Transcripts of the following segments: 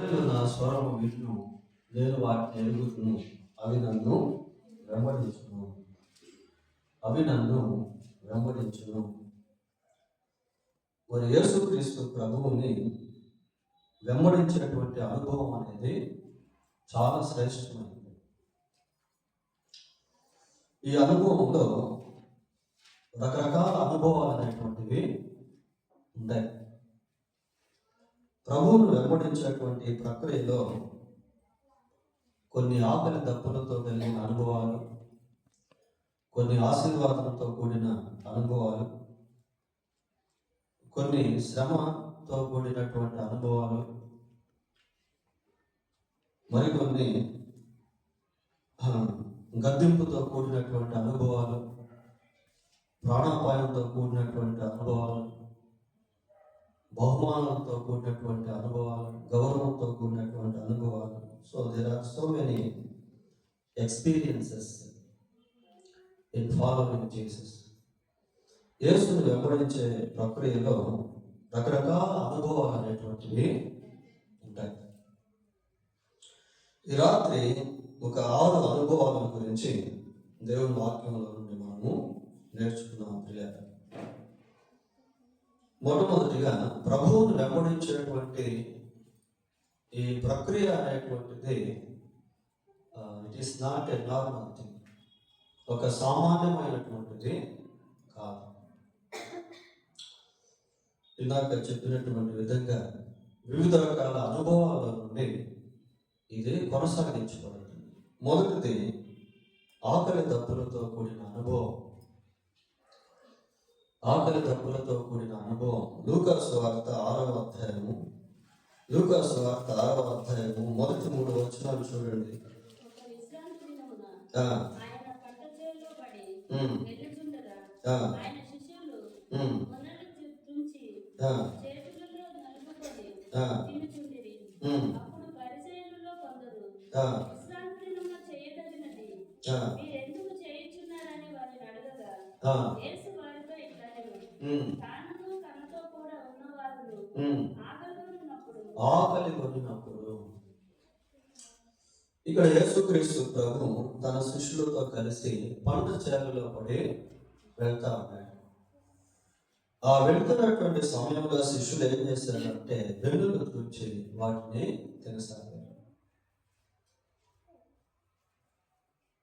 నా స్వరము విను, నేను వాటిని ఎరుగుతును, అవి నన్ను వెంబడించును. అవి నన్ను వెంబడించును. మరి యేసుక్రీస్తు ప్రభువుని వెంబడించేటువంటి అనుభవం అనేది చాలా శ్రేష్టమైనది. ఈ అనుభవంలో రకరకాల అనుభవాలు అనేటువంటివి ఉంటాయి. ప్రభువును వెంబడించేటువంటి ప్రక్రియలో కొన్ని ఆకలి దప్పులతో కలిగిన అనుభవాలు, కొన్ని ఆశీర్వాదంతో కూడిన అనుభవాలు, కొన్ని శ్రమతో కూడినటువంటి అనుభవాలు, మరికొన్ని గద్దింపుతో కూడినటువంటి అనుభవాలు, ప్రాణాపాయంతో కూడినటువంటి అనుభవాలు, బహుమానంతో కూడినటువంటి అనుభవాలు, గౌరవంతో కూడినటువంటి అనుభవాలు. So there are so many experiences in following Jesus. యేసుని వెంబడించే ప్రక్రియలో రకరకాల అనుభవాలు అనేటువంటివి ఉంటాయి. ఈ రాత్రి ఒక 6 అనుభవాల గురించి దేవుని వాక్యంలో నుండి మనము నేర్చుకున్నాం పిల్లలు. మొట్టమొదటిగా ప్రభువును వెంబడించేటువంటి ఈ ప్రక్రియ అనేటువంటిది it is not a normal thing. ఒక సామాన్యమైనటువంటిది కాదు. ఇందాక చెప్పినటువంటి విధంగా వివిధ రకాల అనుభవాల నుండి ఇది కొనసాగించబడుతుంది. మొదటిది ఆకలి దప్పులతో కూడిన అనుభవం. ఆకలి దప్పులతో కూడిన అనుభవం. లూకాసు సువార్త 6వ అధ్యాయము, లూకాసు సువార్త 6వ అధ్యాయము మొదటి 3 వచనాలు చూడండి. ఆకలి కొనినప్పుడు ఇక్కడ యేసుక్రీస్తు ప్రభు తన శిష్యులతో కలిసి పంట చేలలో పడి వెళ్తా ఉన్నాడు. ఆ వెళ్తున్నటువంటి సమయంలో శిష్యులు ఏం చేశారంటే వెన్నులు తుడిచి వాటిని తినసాగారు.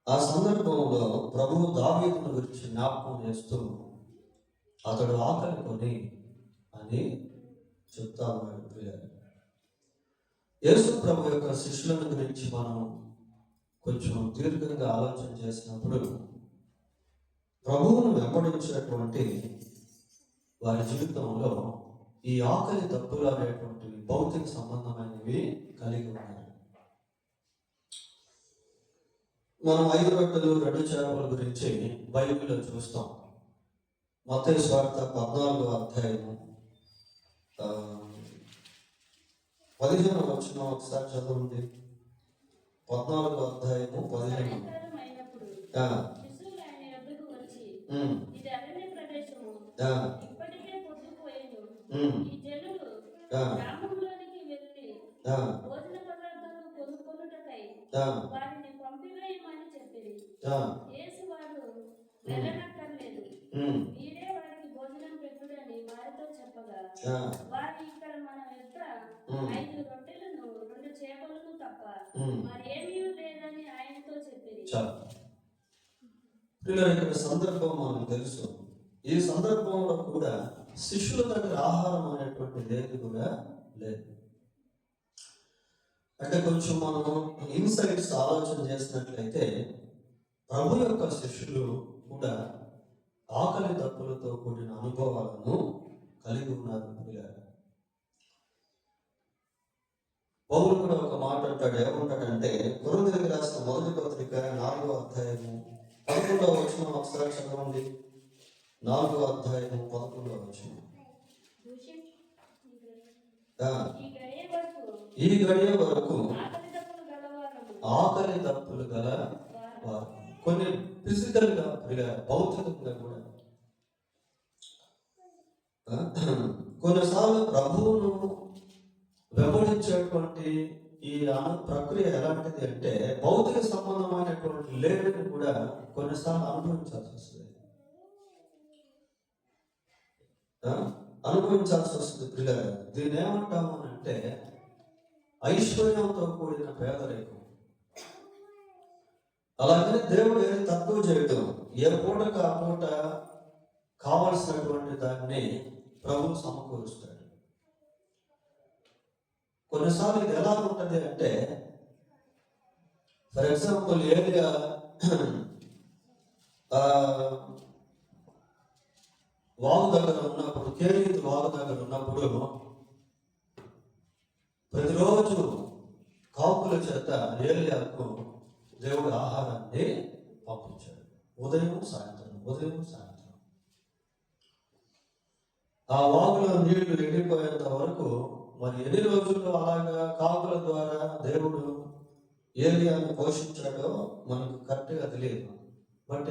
ఆ సందర్భంలో ప్రభువు దావీదును గురించి జ్ఞాపకం చేస్తూ అతడు ఆకలి కొని అని చెప్తా ఉన్నాడు. యేసు ప్రభు యొక్క శిష్యులను గురించి మనం కొంచెం దీర్ఘంగా ఆలోచన చేసినప్పుడు ప్రభువును వెంబడించినటువంటి వారి జీవితంలో ఈ ఆకలి దప్పులు అనేటువంటివి భౌతిక సంబంధమైనవి కలిగి ఉన్నాయి. మనం 5 రొట్టెలు 2 చేపల గురించి బైబిల్లో చూస్తాం. మత్తయి సువార్త 14వ అధ్యాయము 15వ వచనం ఒకసారి చదవండి. 14వ అధ్యాయము 15. ఇక్కడ సందర్భం మనకు తెలుసు. ఈ సందర్భంలో కూడా శిష్యుల దగ్గర ఆహారం అనేటువంటిది ఏది కూడా లేదు. అంటే కొంచెం మనం ఇన్సైట్స్ ఆలోచన చేసినట్లయితే ప్రభు యొక్క శిష్యులు కూడా ఆకలి దప్పులతో కూడిన అనుభవాలను కలిగి ఉన్నారు. పౌలు కూడా ఒక మాట అంటాడు. ఏమంటాడంటే కొరింథీయులకు రాసిన మొదటి పత్రిక 4వ అధ్యాయము 11వ వచనం ఒకసారి చదవండి. 4వ అధ్యాయము 11వ వచనం. ఈ గడియ వరకు ఆకలి దప్పులు గల వారు, కొన్ని ఫిజికల్ గా భౌతికంగా కూడా కొన్నిసార్లు ప్రభువును వెంబడించేటువంటి ఈ ప్రక్రియ ఎలాంటిది అంటే భౌతిక సంబంధమైనటువంటి లేమిని కూడా కొన్నిసార్లు అనుభవించాల్సి వస్తుంది. అనుభవించాల్సి వస్తుంది పిల్లలు. దీన్ని ఏమంటాము అని అంటే ఐశ్వర్యంతో కూడిన పేదరికం. అలాగే దేవుడు ఏది తక్కువ చేయడం, ఏ పూటకు ఆ పూట కావలసినటువంటి దాన్ని ప్రభువు సమకూరుస్తాడు. కొన్నిసార్లు ఇది ఎలా ఉంటుంది అంటే, ఫర్ ఎగ్జాంపుల్ ఏలియా వాగు దగ్గర ఉన్నప్పుడు, కేరీతు వాగు దగ్గర ఉన్నప్పుడు ప్రతిరోజు కాపుల చేత ఏలియాకు దేవుడు ఆహారాన్ని పంపించాడు. ఉదయం సాయంత్రం. ఆ వాగులో నీళ్లు ఎండిపోయేంత వరకు, మరి ఎన్ని రోజులు అలాగా కాపుల ద్వారా దేవుడు ఏలియాను పోషించాడో మనకు కరెక్ట్గా తెలియదు. But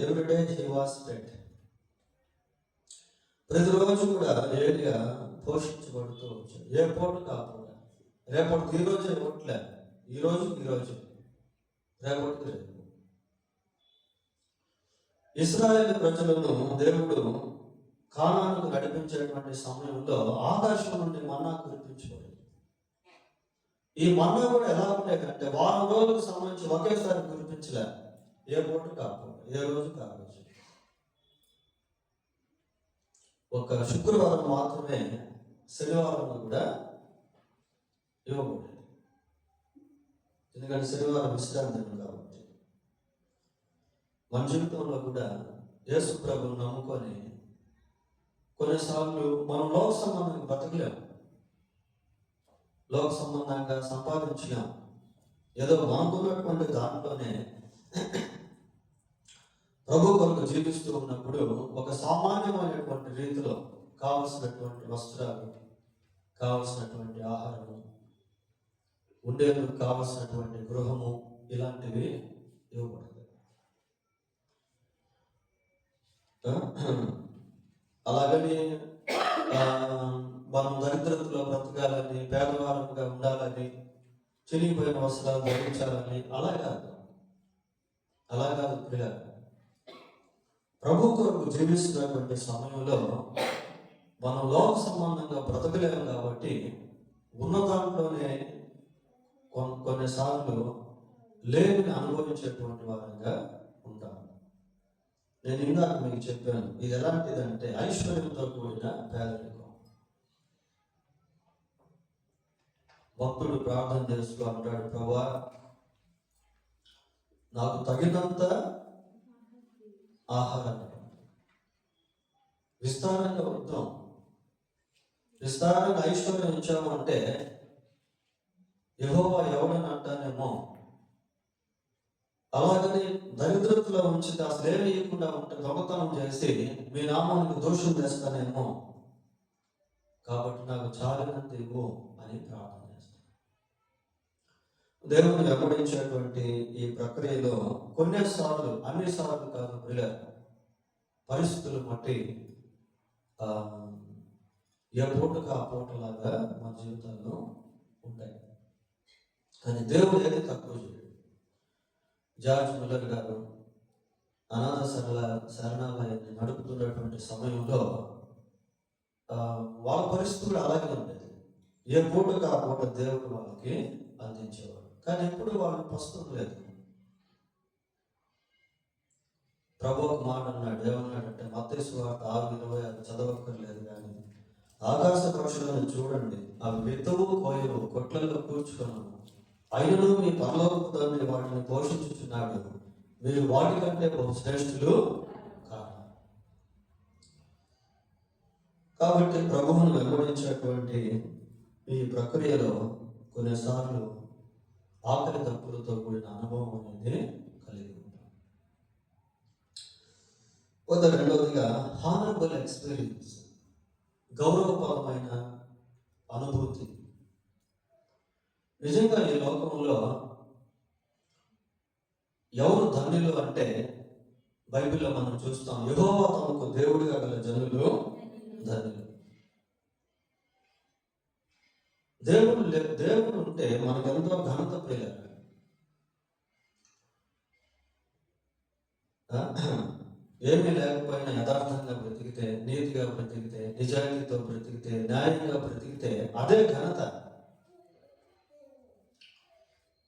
everyday he was fed. ప్రతిరోజు కూడా ఏలియా పోషించబడుతూ వచ్చాడు. ఏ పూట కాకుండా. రేపటికి ఈరోజే ఇవ్వట్లే, ఈరోజు రేపటికి రేపు. ఇశ్రాయేలు ప్రజలను దేవుడు కానానుకు నడిపించేటువంటి సమయంలో ఆకాశం నుండి మన్నా కురిపించబడింది. ఈ మన్నా కూడా ఎలా ఉండేదంటే వారం రోజులకు సంబంధించి ఒకేసారి కురిపించలే. ఏ పూట కాకుండా, ఏ రోజు కావచ్చు. ఒక శుక్రవారం మాత్రమే, శనివారం కూడా ఇవ్వకూడదు. ఎందుకంటే శనివారం విశ్రాంతి కాబట్టి. మన జీవితంలో కూడా యేసు ప్రభువును నమ్ముకొని కొన్నిసార్లు మనం లోక సంబంధంగా బతకలేము. లోక సంబంధంగా సంపాదించలేము. ఏదో మనకున్నటువంటి దాంట్లోనే ప్రభు కొరకు జీవిస్తూ ఉన్నప్పుడు ఒక సామాన్యమైనటువంటి రీతిలో కావలసినటువంటి వస్త్రాలు, కావలసినటువంటి ఆహారము, ఉండేందుకు కావలసినటువంటి గృహము, ఇలాంటివి ఇవ్వబడతాయి. అలాగని మనం దరిద్రతలో బ్రతకాలని, పేదవారంగా ఉండాలని, చిరిగిపోయిన వస్త్రాలు ధరించాలని అలా కాదు పిల్లలు. ప్రభు కొరకు జీవిస్తున్నటువంటి సమయంలో మనం లోక సంబంధంగా బ్రతకలేము కాబట్టి ఉన్న దాంట్లోనే కొన్నిసార్లు లేమిని అనుభవించేటువంటి వారంగా ఉంటాము. నేను ఇందాక మీకు చెప్పాను, ఇది ఎలాంటిదంటే ఐశ్వర్యంతో కూడిన పేదరికం. భక్తుడు ప్రార్థన చేస్తూ అంటాడు, ప్రభువా నాకు తగినంత ఆహారాన్ని విస్తారంగా వద్దాం. విస్తారంగా ఐశ్వర్యం ఇచ్చాము అంటే యెహోవా ఎవడని అంటానేమో, అలాగని దరిద్రతలో ఉంచితే అసలు ఏమి ఇవ్వకుండా ఉంటే దొంగతనం చేసి మీ నామానికి దోషం చేస్తానేమో, కాబట్టి నాకు చాలినంత ఇవ్వు అని ప్రార్థన చేస్తాను. దేవుని వెంబడించేటువంటి ఈ ప్రక్రియలో కొన్నిసార్లు, అన్నిసార్లు కాదు పిల్లలు, పరిస్థితులు బట్టి ఏ పూటకు ఆ పూటలాగా మన జీవితాల్లో ఉంటాయి. కానీ దేవుడు ఏది తక్కువ చేయడు. జార్జ్ మిల్లర్ గారు అనాథ శరణాలయాన్ని నడుపుతున్నటువంటి సమయంలో వాళ్ళ పరిస్థితులు అలాగే ఉండేది. ఏ పూటకు ఆ పూట దేవుడు వాళ్ళకి అందించేవాడు. కానీ ఎప్పుడు వాళ్ళు పస్తులు లేదు. ప్రభు ఒక మాట అన్నాడు, ఏమన్నాడంటే మత్తయి సువార్త 6:26 చదవక్కర్లేదు కానీ, ఆకాశ పక్షులను చూడండి, అవి విత్తవు కోయవు, కొట్లలో కూర్చుకున్నాను, అయినను మీ పరలోకపు తండ్రి వాటిని పోషించుచున్నాడు, మీరు వాటికంటే బహు శ్రేష్ఠులు కాదు. కాబట్టి ప్రభువును వెంబడించేటువంటి ఈ ప్రక్రియలో కొన్నిసార్లు ఆకలి తప్పులతో కూడిన అనుభవం అనేది కలిగి ఉంటాం. రెండవదిగా హానరబుల్ ఎక్స్పీరియన్స్, గౌరవపరమైన అనుభూతి. నిజంగా ఈ లోకంలో ఎవరు ధన్యులు అంటే బైబిల్లో మనం చూస్తాం, యెహోవా తమకు దేవుడిగా గల జనులు ధన్యులు. దేవుడు ఉంటే మనకెంతో ఘనత ప్రియులారా. ఏమీ లేకపోయినా యథార్థంగా బ్రతికితే, నీతిగా బ్రతికితే, నిజాయితీతో బ్రతికితే, న్యాయంగా బ్రతికితే అదే ఘనత.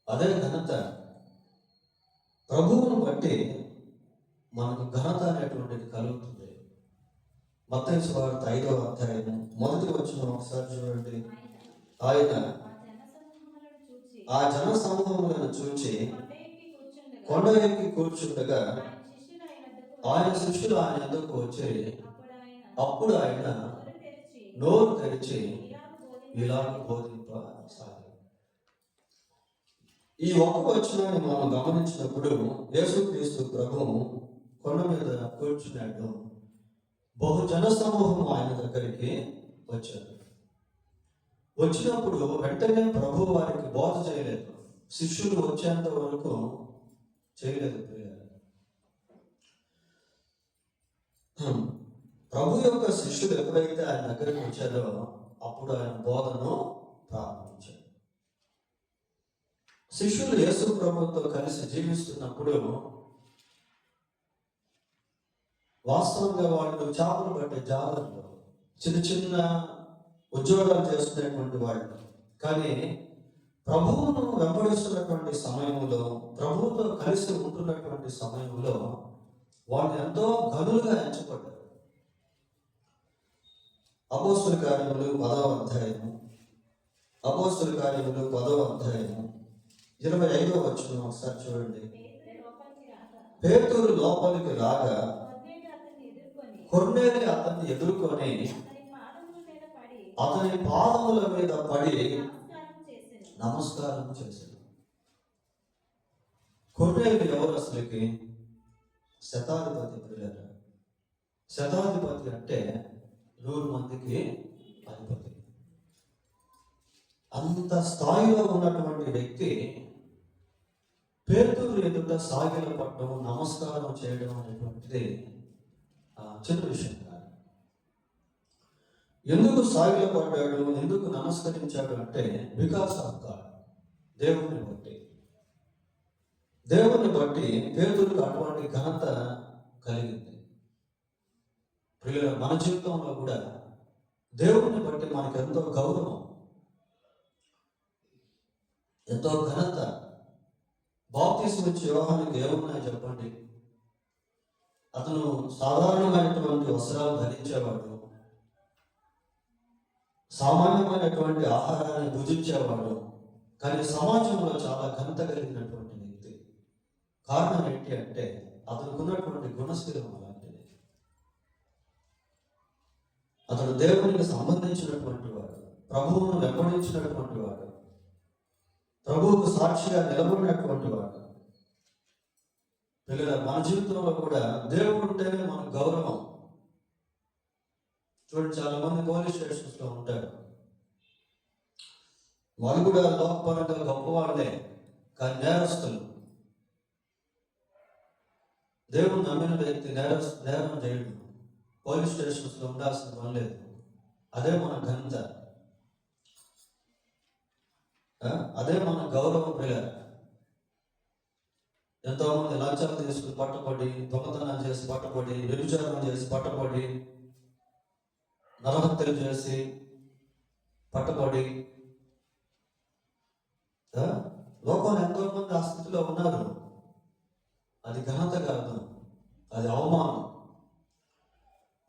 అదే ఘనత. ప్రభువును బట్టి మనకు ఘనత అనేటువంటిది కలుగుతుంది. మత్తయి సువార్త 5వ అధ్యాయం మొదటి వచనం ఒకసారి చూడండి. ఆయన ఆ జన సమూహములను చూచి కొండ ఎక్కి కూర్చుండగా ఆయన శిష్యులు ఆయన ఎదురుకు వచ్చి, అప్పుడు ఆయన నోరు తెరిచి ఇలాగ బోధింపసాగాడు. ఈ ఒక్క వచనాన్ని మనం గమనించినప్పుడు యేసుక్రీస్తు ప్రభువు కొండ మీద కూర్చున్నాడు. బహుజన సమూహం ఆయన దగ్గరికి వచ్చారు. వచ్చినప్పుడు వెంటనే ప్రభు వారికి బోధ చేయలేదు. శిష్యులు వచ్చేంత వరకు చేయలేదు. ప్రభు యొక్క శిష్యులు ఎప్పుడైతే ఆయన దగ్గరికి వచ్చారో అప్పుడు ఆయన బోధను ప్రారంభించారు. శిష్యులు యేసు ప్రభుతో కలిసి జీవిస్తున్నప్పుడు వాస్తవంగా వాళ్ళు చేపలు పట్టే జాలర్లు, చిన్న చిన్న ఉద్యోగాలు చేస్తున్నటువంటి వాళ్ళు. కానీ ప్రభువును వెంబడిస్తున్నటువంటి సమయంలో, ప్రభువుతో కలిసి ఉంటున్నటువంటి సమయంలో వాళ్ళు ఎంతో గనులుగా ఎంచబడ్డారు. అపోస్తుల కార్యములు 10వ అధ్యాయము 25వ వచనం ఒకసారి చూడండి. పేతురు లోపలికి రాగా కొర్నేలి అతన్ని ఎదుర్కొని అతని పాదముల మీద పడి నమస్కారం చేశాడు. కొర్నేలి ఎవరు అసలుకి? శతాధిపతి ప్రియులారా. శతాధిపతి అంటే 100 మందికి అధిపతి. అంత స్థాయిలో ఉన్నటువంటి వ్యక్తి పేతురు ఎదుట సాగిల పట్టడం, నమస్కారం చేయడం అనేటువంటిది చిన్న విషయం కాదు. ఎందుకు సాగిల పడ్డాడు, ఎందుకు నమస్కరించాడు అంటే బికాస్ ఆఫ్ గాడ్, దేవుని బట్టి. దేవుని బట్టి పేతురుకు అటువంటి ఘనత కలిగింది. ప్రియుల, మన జీవితంలో కూడా దేవుని బట్టి మనకు ఎంతో గౌరవం, ఎంతో ఘనత. బాప్తిస్మం ఇచ్చే యోహానుకి ఏమున్నాయి చెప్పండి? అతను సాధారణమైనటువంటి వస్త్రాలు ధరించేవాడు, సామాన్యమైనటువంటి ఆహారాన్ని భుజించేవాడు, కానీ సమాజంలో చాలా ఘనత కలిగినటువంటి వ్యక్తి. కారణం ఏంటి అంటే అతనికి ఉన్నటువంటి గుణశీలం అలాంటిది. అతడు దేవునికి సంబంధించినటువంటి వాడు, ప్రభువును వెంబడించినటువంటి వాడు, ప్రభువుకు సాక్షిగా నిలబడినటువంటి వాడు. పిల్లల, మన జీవితంలో కూడా దేవుడు ఉంటేనే మనకు గౌరవం. చూడండి, చాలా మంది పోలీస్ స్టేషన్స్ లో ఉంటారు. వాళ్ళు కూడా లోకపరంగా గొప్పవాళ్ళే, కానీ నేరస్తులు. దేవుడు నమ్మిన వ్యక్తి నేరం చేయడు, పోలీస్ స్టేషన్స్ లో ఉండాల్సిన పని లేదు. అదే మన ఘనత, అదే మన గౌరవం. ప్రియులారా, ఎంతో మంది లంచాలు తీసుకుని పట్టబడి, దొంగతనాలు చేసి పట్టబడి, వ్యభిచారం చేసి పట్టబడి, నరహత్యలు చేసి పట్టబడి, లోకంలో ఎంతో మంది ఆ స్థితిలో ఉన్నారు. అది ఘనత కాదు, అది అవమానం.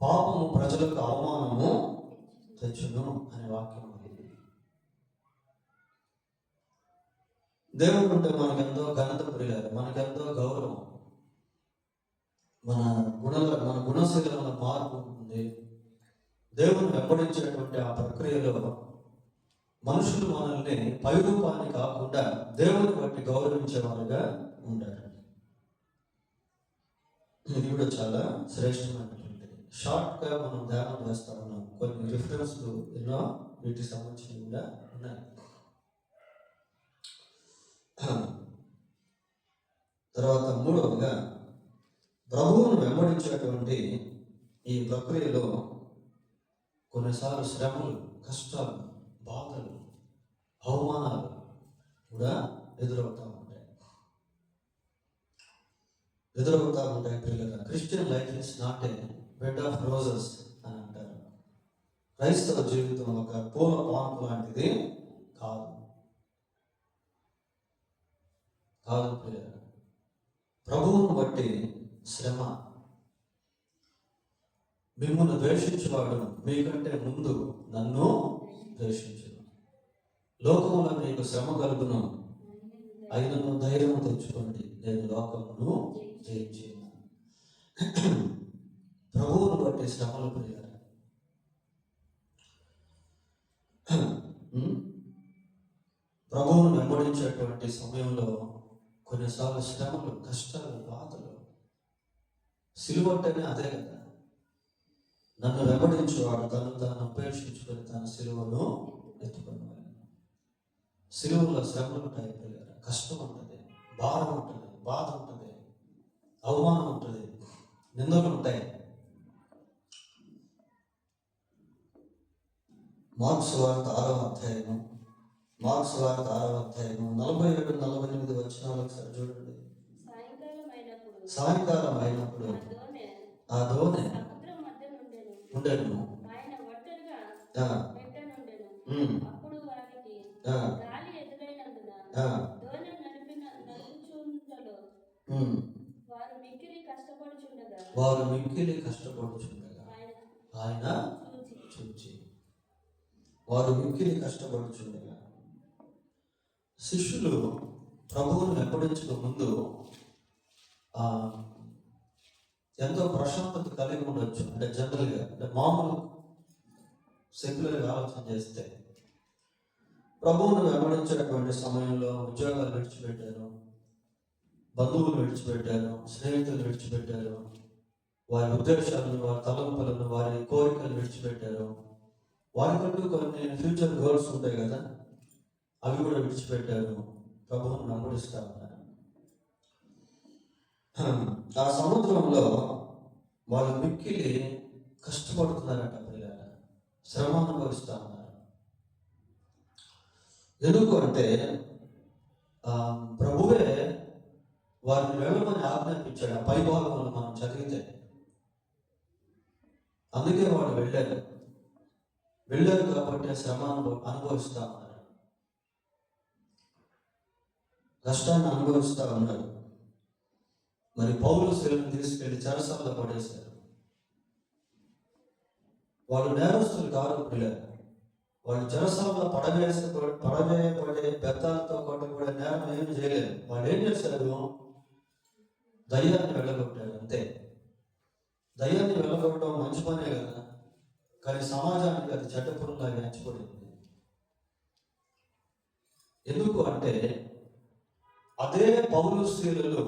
పాపము ప్రజలకు అవమానము తెచ్చును అనే వాక్యం ఉంది. దేవుడు ఉంటే మనకెంతో ఘనత ప్రియులారు, మనకెంతో గౌరవం. మన గుణశీలంలో మార్పు ఉంటుంది. దేవుని వెంబడించేటువంటి ఆ ప్రక్రియలో మనుషులు మనల్ని పైరూపాన్ని కాకుండా దేవుని బట్టి గౌరవించేవారుగా ఉంటారు. ఇది కూడా చాలా శ్రేష్టమైనటువంటిది. షార్ట్గా మనం ధ్యానం చేస్తా ఉన్నాం. కొన్ని రిఫరెన్స్లు ఎన్నో వీటికి సంబంధించినవి కూడా ఉన్నాయి. తర్వాత మూడవదిగా, ప్రభువును వెంబడించేటువంటి ఈ ప్రక్రియలో కొన్నిసార్లు శ్రమలు, కష్టాలు, బాధలు, ఎదురవుతా ఉంటాయి పిల్లలు. Christian life is not a bed of roses అని అంటారు. క్రైస్తవ జీవితం ఒక పూల పాన్పు లాంటిది కాదు పిల్లలు. ప్రభువును బట్టి శ్రమ. మిమ్మల్ని ద్వేషించేవాడు మీకంటే ముందు నన్ను ద్వేషించును. లోకములో మీకు శ్రమ కలుగును, అయినను ధైర్యం తెచ్చుకోండి, నేను లోకమును జయించాను. ప్రభువును బట్టి శ్రమలు ప్రియారు. ప్రభువును వెంబడించేటువంటి సమయంలో కొన్నిసార్లు శ్రమలు, కష్టాలు, బాధలు. సిలువట్టనే అదే కదా. నన్ను వెంబడించేవాడు తాను ఉపేక్షించుకొని తన సిలువను ఎత్తుకున్నాడు. సిలువలో శ్రమలు ఉంటాయి పిల్లలు, కష్టం ఉంటుంది, భారం ఉంటుంది, బాధ ఉంటుంది, అవమానం ఉంటుంది, నిందలు ఉంటాయి. మార్క్స్ వార్త 6వ అధ్యాయము 47-48 వచనాలు ఒకసారి చూడండి. సాయంకాలం అయినప్పుడు ఆ దోణి ఉండేను. వారు మిక్కిలి కష్టపడుచుండగా ఆయన చూచి. వారు మిక్కిలి కష్టపడుచుండగా. శిష్యులు ప్రభువును వెంబడించక ముందు ఎంతో ప్రశాంతత కలిగి ఉండొచ్చు. అంటే జనరల్గా, అంటే మామూలు సెక్యులర్గా ఆలోచన చేస్తే, ప్రభువును వెంబడించేటువంటి సమయంలో ఉద్యోగాలు విడిచిపెట్టారు, బంధువులు విడిచిపెట్టారు, స్నేహితులు విడిచిపెట్టారు, వారి ఉద్దేశాలను, వారి తలంపులను, వారి కోరికలు విడిచిపెట్టారు. వారికంటూ కొన్ని ఫ్యూచర్ గోల్స్ ఉంటాయి కదా, అవి కూడా విడిచిపెట్టారు, ప్రభువును వెంబడిస్తా ఉన్నారు. ఆ సముద్రంలో వాళ్ళు మిక్కిలి కష్టపడుతున్నారట పిల్లలు, శ్రమ అనుభవిస్తూ ఉన్నారు. ఎందుకు అంటే ప్రభువే వారిని వెళ్ళమని ఆజ్ఞాపించాడు. ఆ పైభాగంలో మనం చదివితే అందుకే వాళ్ళు వెళ్ళారు కాబట్టి శ్రమ అనుభవిస్తూ ఉన్నారు, కష్టాన్ని అనుభవిస్తూ ఉన్నారు. మరి పౌలు శిలను తీసుకెళ్లి చెరసాలలో పడేశారు. వాళ్ళు నేరస్తులు కాదు పిల్లలు. వాళ్ళు చెరసాలలో పడవేయబడే బెత్తాలతో కొట్టబడే నేరం ఏమి చేయలేదు. వాళ్ళు ఏం చేశారు? దయ్యాన్ని వెళ్ళగొట్టారు, అంతే. దయ్యాన్ని వెళ్ళగొట్టడం మంచి పనే కదా, కానీ సమాజానికి అది చెడ్డపురంలాగా ఎంచబడింది. ఎందుకు అంటే అదే పౌలు స్త్రీలలో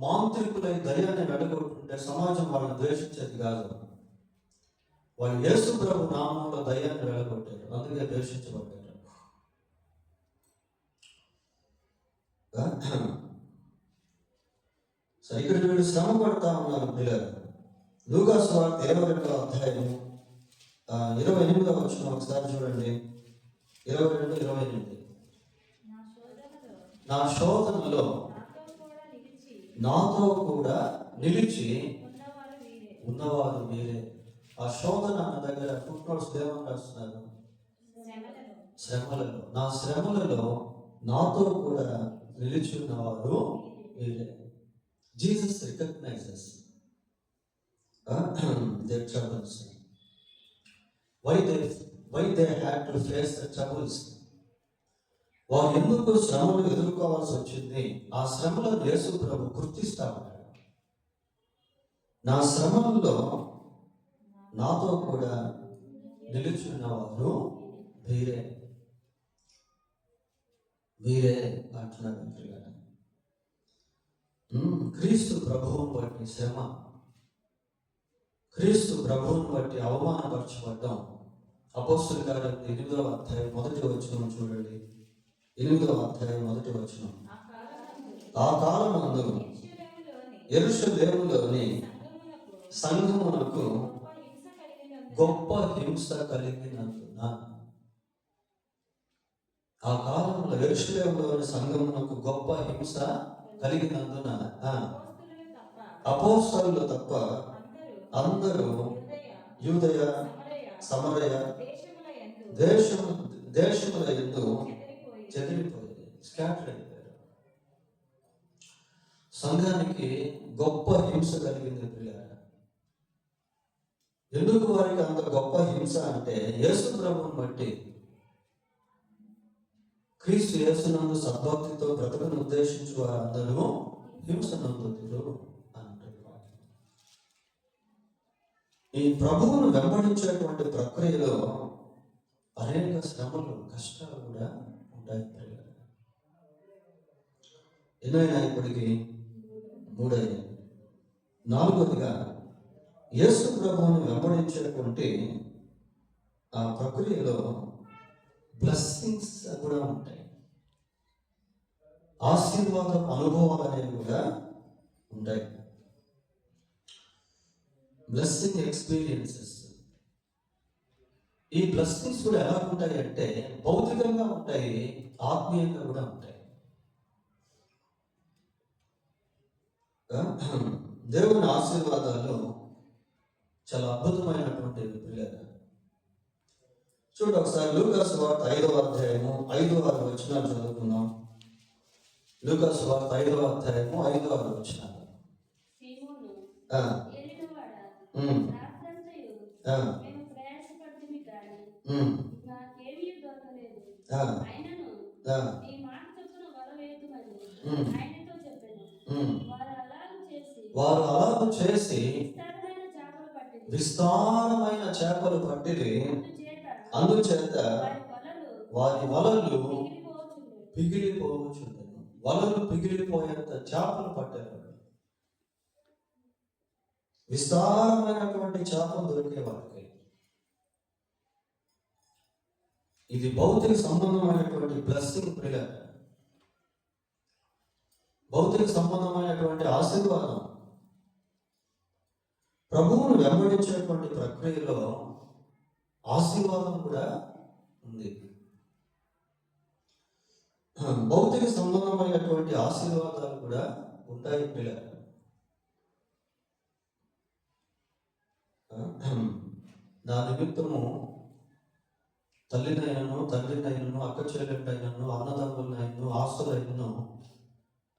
మాంత్రికులై దయ్యాన్ని వెళ్ళగొట్టుంటే సమాజం వాళ్ళని ద్వేషించేది కాదు. వాళ్ళు యేసు ప్రభు నామంలో దయ్యాన్ని వెళ్ళగొట్టారు, అందుకే ద్వేషించబడ్డారు. సరే, ఇక్కడ వీళ్ళు శ్రమ పడతా ఉన్నారు పిల్లలు. లూకా సువార్త 22వ అధ్యాయం 28వ వచనం ఒకసారి చూడండి. 22-28. నా శోధనలో నాతో కూడా నిలిచి ఉన్నవారు మీరే. ఆ శోధన అన్న దగ్గర ఫుట్నోట్స్ దేవని రాస్తున్నారు, శ్రమలలో. నా శ్రమలలో నాతో కూడా నిలిచి ఉన్నవారు మీరే. Jesus recognizes their troubles. Why they had to face the troubles. వారు ఎందుకు శ్రమలు ఎదుర్కోవాల్సి వచ్చింది? ఆ శ్రమలను యేసు ప్రభు గుర్తిస్తా ఉన్నాడు. నా శ్రమలలో నాతో కూడా నిలుచున్న వారు వీరే అంటున్నాడు. క్రీస్తు ప్రభువును బట్టి శ్రమ, క్రీస్తు ప్రభువును బట్టి అవమానపరచబడ్డం. అపోస్తలుల కార్యం 8వ అధ్యాయం 1వ వచనం చూడండి. 8వ అధ్యాయం 1వ వచనం. ఆ కాలమందు యెరూషలేములోని సంఘమునకు గొప్ప హింస కలిగినందున. ఆ కాలంలో యెరూషలేములోని సంఘమునకు గొప్ప హింస కలిగినందున అపోస్తలులు తప్ప అందరూ యూదయ సమరయ దేశముల యందు చెదిరిపోయింది, స్కాటర్ అయిపోయారు. సంఘానికి గొప్ప హింస కలిగింది ప్రియులారా. ఎందుకు వారికి అంత గొప్ప హింస అంటే, యేసు ప్రభువుని బట్టి, క్రీస్తు యేసునందు సద్భక్తితో బ్రతుకును ఉద్దేశించి వారందరూ హింస నందుతురు అంటారు. ఈ ప్రభువును వెంబడించేటువంటి ప్రక్రియలో అనేక శ్రమలు, కష్టాలు కూడా ఉంటాయి. ఎన్నైనా ఇప్పటికి 3 అయినాయి. 4వదిగా యేసు ప్రభువును వెంబడించేటువంటి ఆ ప్రక్రియలో బ్లెస్సింగ్స్ కూడా ఉంటాయి, ఆశీర్వాద అనుభవాలు అనేవి కూడా ఉంటాయి. Blessing experiences. ఈ బ్లెస్సింగ్స్ కూడా ఎలా ఉంటాయి అంటే, భౌతికంగా ఉంటాయి, ఆత్మీయంగా కూడా ఉంటాయి. దేవుని ఆశీర్వాదాలు చాలా అద్భుతమైనటువంటి పిల్లలు. చూడు ఒకసారి లూకాసు వార్త 5వ అధ్యాయము 5-6 వచనాలు చదువుకుందాం. లూకాసు వార్త 5వ అధ్యాయము 5-6 వచనాలు. వారు అలాగ చేసి విస్తారమైన చేపలు పట్టిరి, అందుచేత వారి వలలు పిగిలిపోవచ్చుండెను. వలలు పిగిలిపోయేంత చేపలు పట్టారు. విస్తారమైనటువంటి చేపలు దొరికే వారికి. ఇది భౌతిక సంబంధమైనటువంటి బ్లెస్సింగ్ ప్రియులారా, భౌతిక సంబంధమైనటువంటి ఆశీర్వాదం. ప్రభువును వెంబడించేటువంటి ప్రక్రియలో ఆశీర్వాదం కూడా ఉంది. భౌతిక సంబంధమైనటువంటి ఆశీర్వాదాలు కూడా ఉంటాయి పిల్లలు. నా నిమిత్తము తల్లినైనను, తండ్రినైనను, అక్క చెల్లెంటైనను, అన్నదమ్ములనైనను, ఆస్తులైనను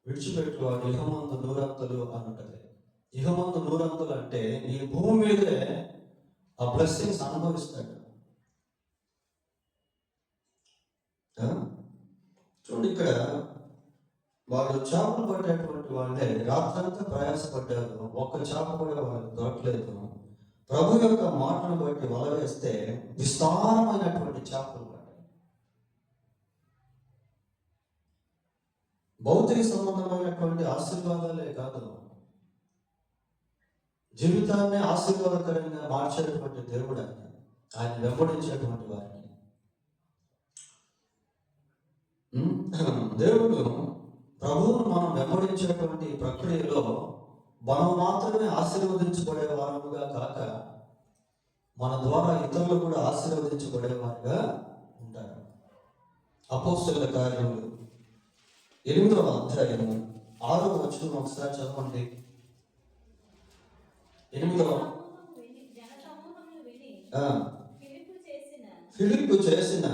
విడిచిపెట్టువాడు ఇహమందు 100 అంటది. ఇహమందు 100 అంటే ఈ భూమి మీదే ఆ బ్లెస్సింగ్స్ అనుభవిస్తాడు. చూడండి, ఇక్కడ వాళ్ళు చేపలు పట్టేటువంటి వాళ్ళే రాత్రంతా ప్రయాసపడ్డారు, ఒక్క చేప కూడా వాళ్ళకి దొరకలేదు. ప్రభు యొక్క మాటను బట్టి వల వేస్తే విస్తారమైనటువంటి చేపలు పడ్డాయి. భౌతిక సంబంధమైనటువంటి ఆశీర్వాదాలే కాదు, జీవితాన్ని ఆశీర్వాదకరంగా మార్చేటువంటి దేవుడు ఆయన వెంబడించేటువంటి వారిని. దేవుడు ప్రభువును మనం వెంబడించేటువంటి ప్రక్రియలో మనం మాత్రమే ఆశీర్వదించబడే వారముగా కాక, మన ద్వారా ఇతరులు కూడా ఆశీర్వదించబడేవారుగా ఉంటారు. అపోస్తలుల కార్యములు 8వ అధ్యాయము 6వ వచనం ఒకసారి చదవండి. 8వ ఫిలిప్పు చేసిన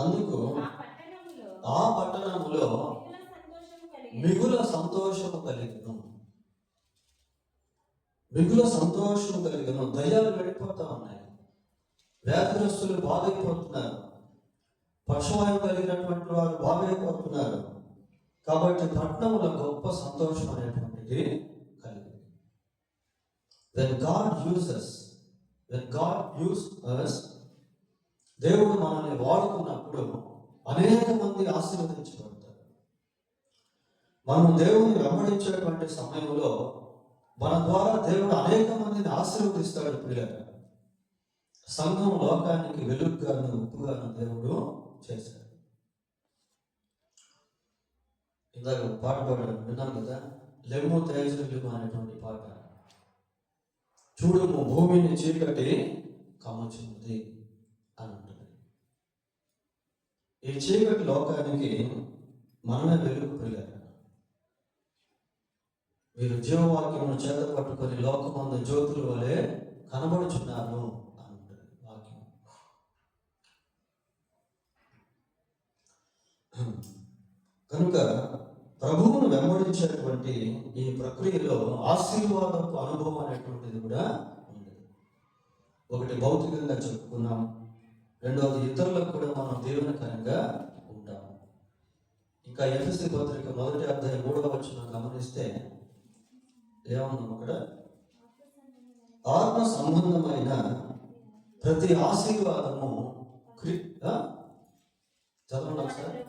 అందుకు ఆ పట్టణములో మిగుల సంతోషము కలిగను. మిగుల సంతోషం కలిగను. దయ్యాలు వెళ్ళిపోతా ఉన్నాయి, వ్యాధిగ్రస్తులు బాగైపోతున్నారు, పక్షవాయువు కలిగినటువంటి వారు బాగైపోతున్నారు. కాబట్టి పట్టణంలో గొప్ప సంతోషం అనేటువంటిది కలిగింది. When God uses us, దేవుడు మనల్ని వాడుకున్నప్పుడు అనేక మంది ఆశీర్వదించబడతారు. మనం దేవుని వెంబడించేటువంటి సమయంలో మన ద్వారా దేవుడు అనేక మందిని ఆశీర్వదిస్తాడు. పిల్లలు, సంఘం లోకానికి వెలుగుగాను ఉప్పుగాను దేవుడు చేశాడు. ఇందాక పాట పాడాడు, విన్నాం కదా, లెమ్ము తేజరిల్లుము అనేటువంటి పాట. చూడుము భూమిని చీకటి కమ్ముచున్నది అని ఉంటుంది. ఈ చీకటి లోకానికి మనమే వెలుగు పిల్లలు. మీరు జీవవాక్యమును చేత పట్టుకొని లోకమందు జ్యోతుల వలె కనబడుచున్నారు అని ఉంటుంది వాక్యం. కనుక ప్రభువును వెంబడించేటువంటి ఈ ప్రక్రియలో ఆశీర్వాదపు అనుభవం అనేటువంటిది కూడా ఉంది. ఒకటి భౌతికంగా చెప్పుకున్నాం, రెండవది ఇతరులకు కూడా మనం దీవెనకరంగా ఉంటాం. ఇంకా ఎఫెసీ పత్రిక 1వ అధ్యాయం 3వ వచనం గమనిస్తే ఏమన్నాం అక్కడ? ఆత్మ సంబంధమైన ప్రతి ఆశీర్వాదము చదవండి ఒకసారి.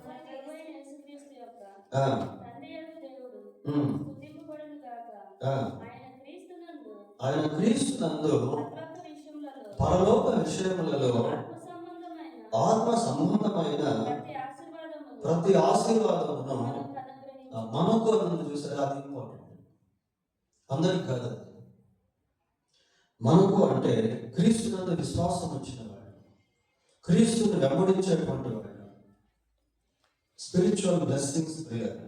ఆయన క్రీస్తునందు పరలోక విషయములలో ఆత్మ సంబంధమైన ప్రతి ఆశీర్వాదమును మనకు అని చూసారు. అది ఇంపార్టెంట్, అందరికి కాదు. మనకు అంటే క్రీస్తునందు విశ్వాసం వచ్చిన వాడు, క్రీస్తుని వెంబడించేటువంటి వాడు, స్పిరిచువల్ బ్లెస్సింగ్స్ ప్రేయర్.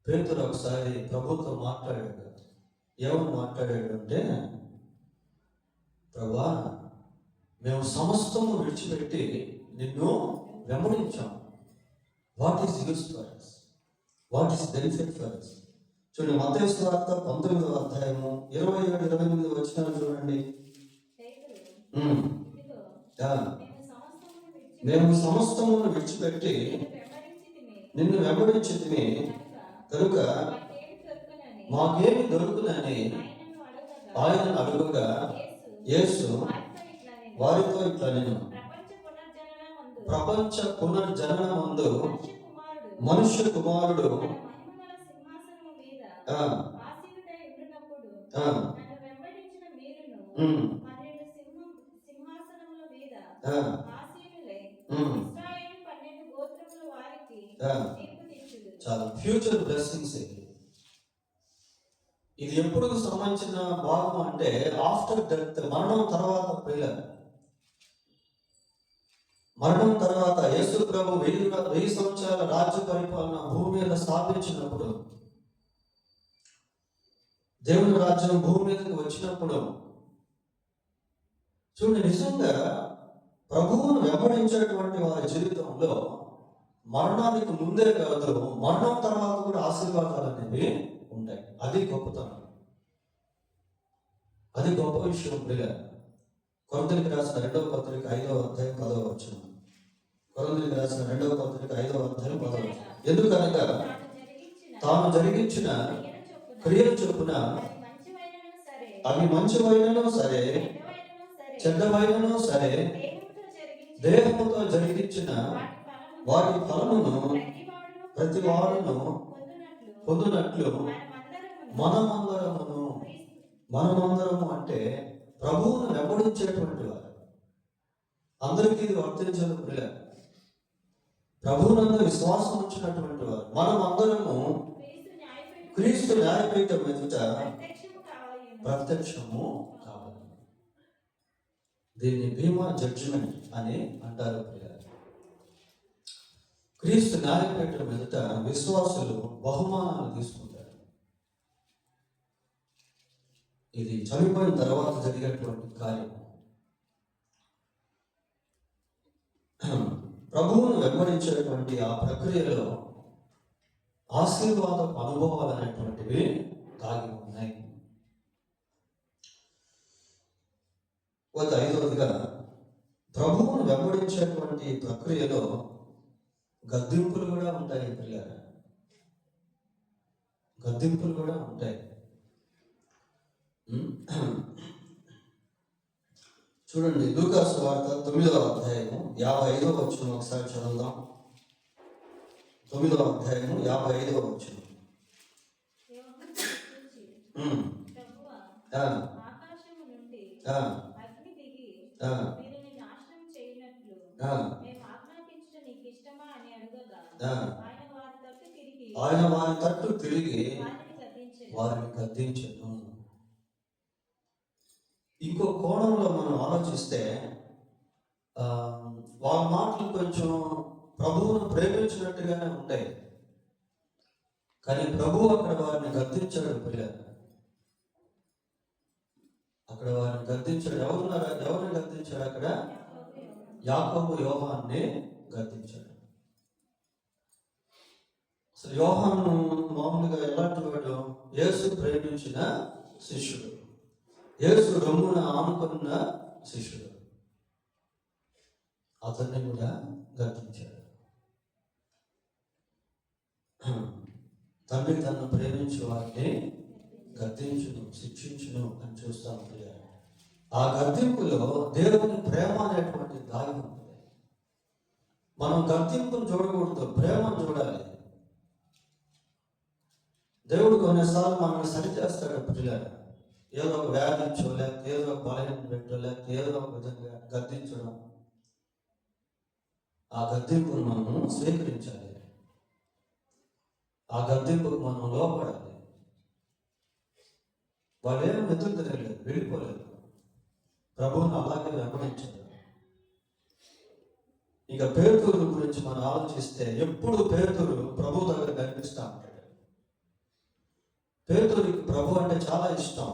పేతురు ఒకసారి ప్రభుతో మాట్లాడాడు. ఏమని మాట్లాడాడు అంటే, ప్రభువా, మేము సమస్తము విడిచిపెట్టి నిన్ను వెంబడించాం. What is use for us? What is benefit for us? చూడండి, మత్తయి సువార్త 19వ అధ్యాయము 27-28 వచనాలు చూడండి. మేము సమస్తమును విడిచిపెట్టి నిన్ను వెంబడించితిమి కనుక మాకేమి దొరుకునని ఆయన అడుగగా యేసు వారితో ఇట్లా, నేను ప్రపంచ పునర్జననమందు మనుష్య కుమారుడు చాలా ఫ్యూచర్ బ్లెస్సింగ్స్. ఇది ఎప్పుడు సంబంధించిన భాగం అంటే ఆఫ్టర్ డెత్, మరణం తర్వాత పిల్లలు. మరణం తర్వాత యేసు ప్రభు 1000 సంవత్సరాల రాజ్య పరిపాలన భూమి మీద స్థాపించినప్పుడు, దేవుని రాజ్యం భూమి మీదకి వచ్చినప్పుడు, చూడండి, నిజంగా ప్రభువును వెంబడించేటువంటి వారి జీవితంలో మరణానికి ముందే కాదు, మరణం తర్వాత కూడా ఆశీర్వాదాలు అనేవి ఉంటాయి. అది గొప్పతనం, అది గొప్ప విషయం. పిల్లలు, కొరింథీయులకు రాసిన 2వ పత్రిక 5వ అధ్యాయం 10వ వచనం. కొరింథీయులకు రాసిన 2వ పత్రిక 5వ అధ్యాయం 10వ వచనం. ఎందుకనగా తాను జరిగించిన క్రియల చొప్పున అవి మంచివైనను సరే చెడ్డవైనను సరే దేహముతో జరిగించిన వాటి ఫలమును ప్రతి వాడును పొందునట్లు మనమందరము అంటే ప్రభువును వెంబడించేటువంటి వారు. అందరికీ ఇది వర్తించదు పిల్లలు. ప్రభువునందు విశ్వాసం ఉంచినటువంటి వారు మనమందరము క్రీస్తు న్యాయపీఠం ఎదుట ప్రత్యక్షము కావాలి. దీన్ని భీమా జడ్జిమెంట్ అని అంటారు పిల్లలు. క్రీస్తు న్యాయపీఠం ఎదుట విశ్వాసులు బహుమానాలు తీసుకుంటారు. ఇది చనిపోయిన తర్వాత జరిగేటువంటి కార్యం. ప్రభువును వెంబడించేటువంటి ఆ ప్రక్రియలో ఆశీర్వాద అనుభవాలు అనేటువంటివి దాగి ఉన్నాయి. ఐదవదిగా, ప్రభువును వెంబడించేటువంటి ప్రక్రియలో గద్దింపులు కూడా ఉంటాయి పిల్లలు, గద్దింపులు కూడా ఉంటాయి. చూడండి, లూకా సువార్త 9వ అధ్యాయము 55వ వచనం ఒకసారి చదువుదాం. 9వ అధ్యాయము 55వ వచనం. ఆ, అగ్ని దిగి ఆ, వీరిని నాశనం చేయనట్లు ఆ, మేము ఆజ్ఞాపించడం నీకు ఇష్టమా అని అడగగా ఆ. ఆయన వారి తట్టు తిరిగి ఆయన వారి తట్టు తిరిగి వారిని గద్దించెను. వారిని గద్దించను. ఇంకో కోణంలో మనం ఆలోచిస్తే ఆ, వాళ్ళ మాటలు కొంచెం ప్రభువును ప్రేమించినట్టుగానే ఉంటాయి. కానీ ప్రభువు అక్కడ వారిని గద్దించాడు పిల్లలు. అక్కడ వారిని గద్దించాడు. ఎవరిని గద్దించాడు అక్కడ? యాకోబు యోహాన్ని గద్దించాడు. అసలు యోహాను మామూలుగా ఎలాంటి వాడు? యేసు ప్రేమించిన శిష్యుడు, యేసు రొమ్మున ఆనుకున్న శిష్యుడు. అతన్ని కూడా గద్దించాడు. తండ్రి తనను ప్రేమించే వారిని గద్దించును, శిక్షించును అని చూస్తా ఉంటుంది. ఆ గద్దింపులో దేవుని ప్రేమ అనేటువంటి దాగి ఉంటుంది. మనం గద్దింపును చూడకూడదు, ప్రేమను చూడాలి. దేవుడు కొన్నిసార్లు మనల్ని సరి చేస్తాడు పిల్లలు. ఏదో ఒక వ్యాధించో, లేకపోతే ఏదో ఒక బలహీన పెట్టో, లేకపోతే ఏదో ఒక విధంగా గద్దించడం. ఆ గద్దింపును మనం స్వీకరించాలి. ఆ గద్దింపుకు మనం లోపడాలి. వాళ్ళేం ఎదురు తిరగలేదు, వెళ్ళిపోలేదు, ప్రభువుని అలాగే వెంబడించారు. ఇక పేతురు గురించి మనం ఆలోచిస్తే ఎప్పుడు పేతురు ప్రభు దగ్గర కనిపిస్తా ఉంటాడు. పేతురికి ప్రభు అంటే చాలా ఇష్టం.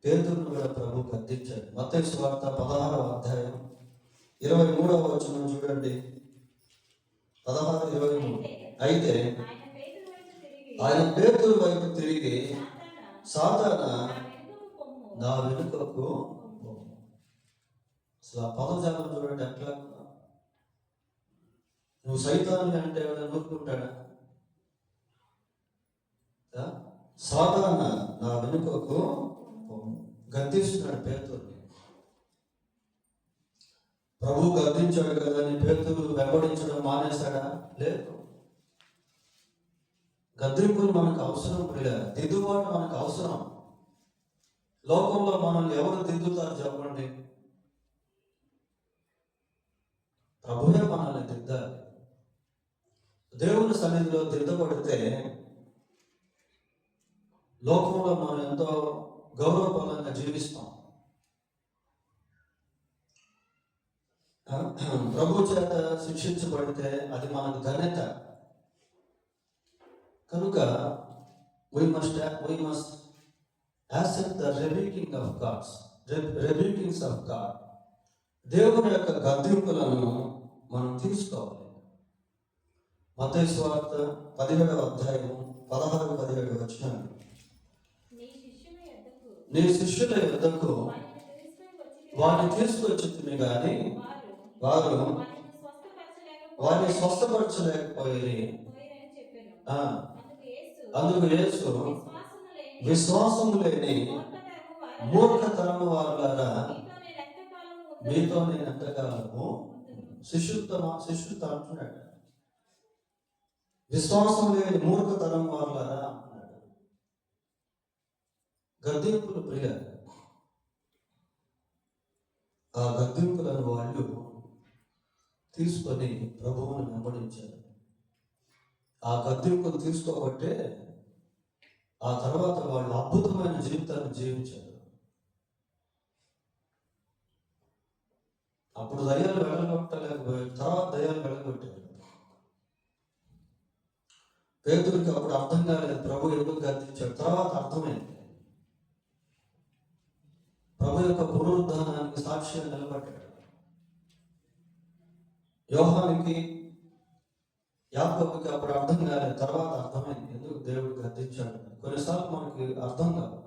పేతురును కూడా ప్రభు గద్దించాడు. మత్తయి సువార్త 16వ అధ్యాయం 23వ వచనం చూడండి. 16:23. అయితే ఆయన పేతురు వైపు తిరిగి, సాతానా నా వెనుకకు. అసలు ఆ పదజాలం చూడండి ఎట్లా. నువ్వు సైతాన్ని అంటే ఎవరైనా నూరుకుంటాడా? సాతానా నా వెనుకకు గద్దిస్తున్నాడు పేతుర్ని. ప్రభు గద్దించాడు కదా అని పేతురు వెంబడించడం మానేశాడా? లేదు. గద్దింపులు మనకు అవసరం, దిద్దుబాటు మనకు అవసరం. లోకంలో మనల్ని ఎవరు దిద్దుతారు చెప్పండి? ప్రభువే మనల్ని దిద్దాలి. దేవుని సన్నిధిలో దిద్దబడితే లోకంలో మనం ఎంతో గౌరవప్రదంగా జీవిస్తాం. ప్రభు చేత శిక్షించబడితే అది మనకు ఘనత. కనుక we must accept the rebukings of God. దేవుని యొక్క గద్దింపులను మనం తీసుకోవాలి. మత్తయి సువార్త 17వ అధ్యాయం 16-17 వచనాలు. నీ శిష్యుల యొద్దకు వారిని తీసుకొచ్చి కానీ వారు వారిని స్వస్థపరచలేకపోయి. అందుకు యేసు, విశ్వాసము లేని మూర్ఖతరము వారులారా, మీతో నేను ఎంతకాలము శిష్యులతో అంటున్నాడు. విశ్వాసం లేని మూర్ఖతరం వారులారా అంటున్నాడు. గద్దింపులు ప్రియ, ఆ గద్దింపులను వాళ్ళు తీసుకొని ప్రభువును వెంబడించారు. ఆ గద్దింపులు తీసుకోబట్టే ఆ తర్వాత వాళ్ళు అద్భుతమైన జీవితాన్ని జీవించారు. అప్పుడు దయ్యాలు వెళ్ళగొట్టలేకపోయారు, తర్వాత దయ్యాలు వెళ్ళగొట్టారు. పేతురికి అప్పుడు అర్థం కాలేదు ప్రభు ఎందుకు గద్దించాడు. తర్వాత అర్థమైంది. ప్రభు యొక్క పునరుద్ధానానికి సాక్ష్యం నిలబడ్డాడు. యోహానికి, యాకోబుకి అప్పుడు అర్థం కాలేదు, తర్వాత అర్థమైంది ఎందుకు దేవుడు గద్దించాడు. కొన్నిసార్లు మనకి అర్థం కాదు.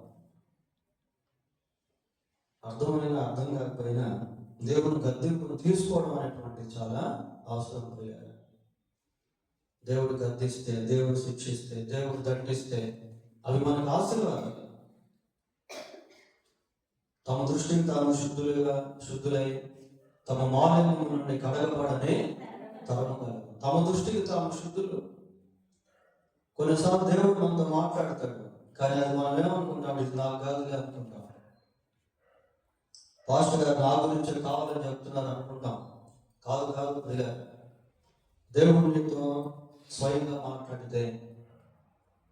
అర్థమైనా అర్థం కాకపోయినా దేవుని గద్దింపును తీసుకోవడం అనేటువంటి చాలా అవసరం. దేవుడు గద్దిస్తే, దేవుడు శిక్షిస్తే, దేవుడు దండిస్తే అవి మనకు ఆశీర్వాదాలు. తమ దృష్టికి తాము శుద్ధులై తమ మాలిన్యం నుండి కడగబడని తరము కలదు. తమ దృష్టికి తాము శుద్ధులు. కొన్నిసార్లు దేవుడు మనతో మాట్లాడతాడు, కానీ అది మనం ఏమనుకుంటాం, ఇది నాకు కాదులే అనుకుంటాం. పాస్టర్ గారు నా గురించి కావాలని చెప్తున్నారు అనుకుంటాం. కాదు కాదు ప్రియులారా, దేవుడు నీతో స్వయంగా మాట్లాడితే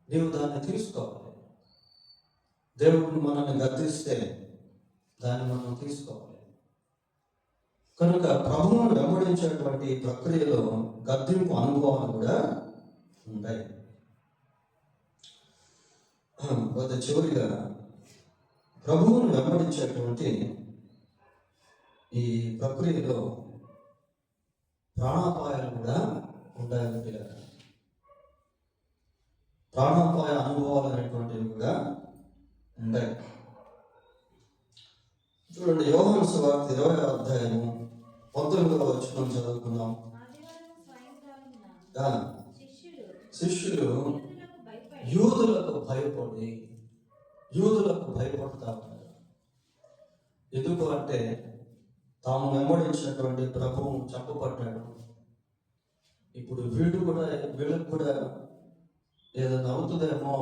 నీవు దాన్ని తీసుకోవాలి. దేవుడిని మనల్ని గద్దిస్తే దాన్ని మనం తీసుకోవాలి. కనుక ప్రభువును వెంబడించేటువంటి ప్రక్రియలో గద్దింపు అనుభవాలు కూడా ఉంటాయి. పోతే చివరిగా ప్రభువును వెంబడించేటువంటి ఈ ప్రక్రియలో ప్రాణాపాయాలు కూడా ఉంటాయి. ప్రాణాపాయ అనుభవాలు అనేటువంటివి కూడా ఉంటాయి. చూడండి, యోహాను సువార్త 20వ అధ్యాయము 19వ వచనం చదువుకుందాం. ఆదివారం సాయంకాలమున శిష్యులు యూదులకు భయపడి యూదులకు భయపడతా ఉన్నారు. ఎందుకు అంటే తాము వెంబడించినటువంటి ప్రభువు చంపబడ్డాడు. ఇప్పుడు వీళ్ళకు కూడా ఏదైనా అవుతుందేమో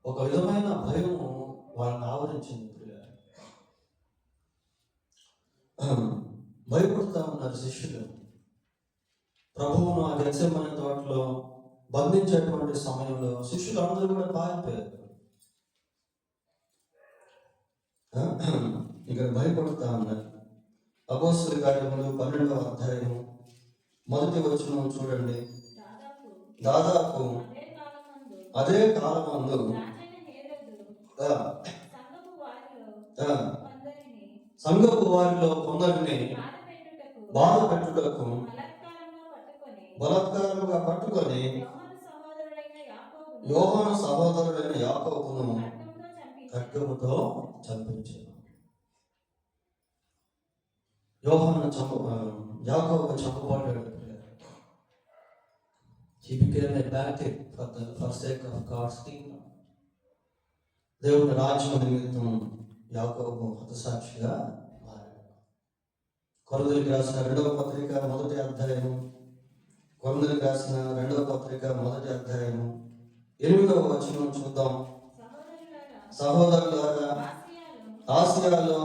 ఒక విధమైన భయము వాళ్ళని ఆవరించింది. భయపడుతూ ఉన్నారు శిష్యులు. ప్రభువును ఆ గెత్సేమనే తోటలో బంధించేటువంటి సమయంలో శిష్యులు అందరూ కూడా పారిపోయారు. ఇక్కడ భయపడుతూ ఉన్నారు. అపోస్తలుల కార్యములు 12వ అధ్యాయము 1వ వచనం చూడండి. దాదాపు అదే కాలమందు సంఘపు వారిలో కొందరిని బాధ పెట్టుటకు బలాత్కారముగా పట్టుకొని యోహాను సహోదరుడైన యాకోబును ఖడ్గముతో చంపించారు. యాకోబు చంపబడ్డాడు. He became a battle for sake of God's kingdom. దేవుని రాజ్యం నిమిత్తం యాకోబు హతసాక్షిగా మారాడు. కొరింథీయులకు రాసిన 2వ పత్రిక 1వ అధ్యాయము 8వ వచనం చూద్దాం. సహోదరులారా, ఆసియాలో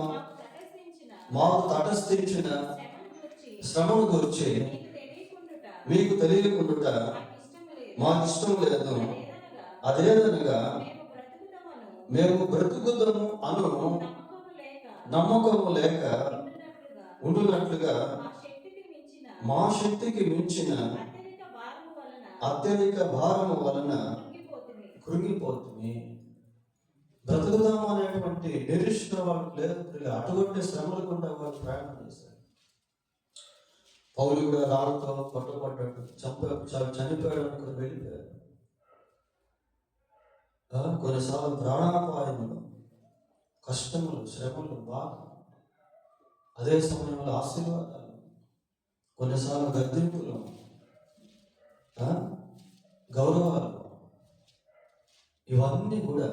మాకు తటస్థించిన శ్రమను గురించి మీకు తెలియకుండా మాకు ఇష్టం లేదు. అదేదనగా మేము బ్రతుకుదము అను నమ్మకము లేక ఉండునట్లుగా మా శక్తికి మించిన అత్యధిక భారము వలన కృంగిపోతుంది. బ్రతుకుదాము అనేటువంటి నిరీక్షణ వాళ్ళకి లేదు. అటువంటి శ్రమలు కూడా వాళ్ళు ప్రయాణం చేశారు. పౌలు కూడా రాళ్ళతో కొట్టబడ్డాడు, చనిపోయాడు అనుకుని వెళ్ళిపోయాడు. కొన్నిసార్లు ప్రాణాపాయములు, కష్టములు, శ్రమలు, బాధ, అదే సమయంలో ఆశీర్వాదాలు, కొన్నిసార్లు గద్దింపులు, గౌరవాలు, ఇవన్నీ కూడా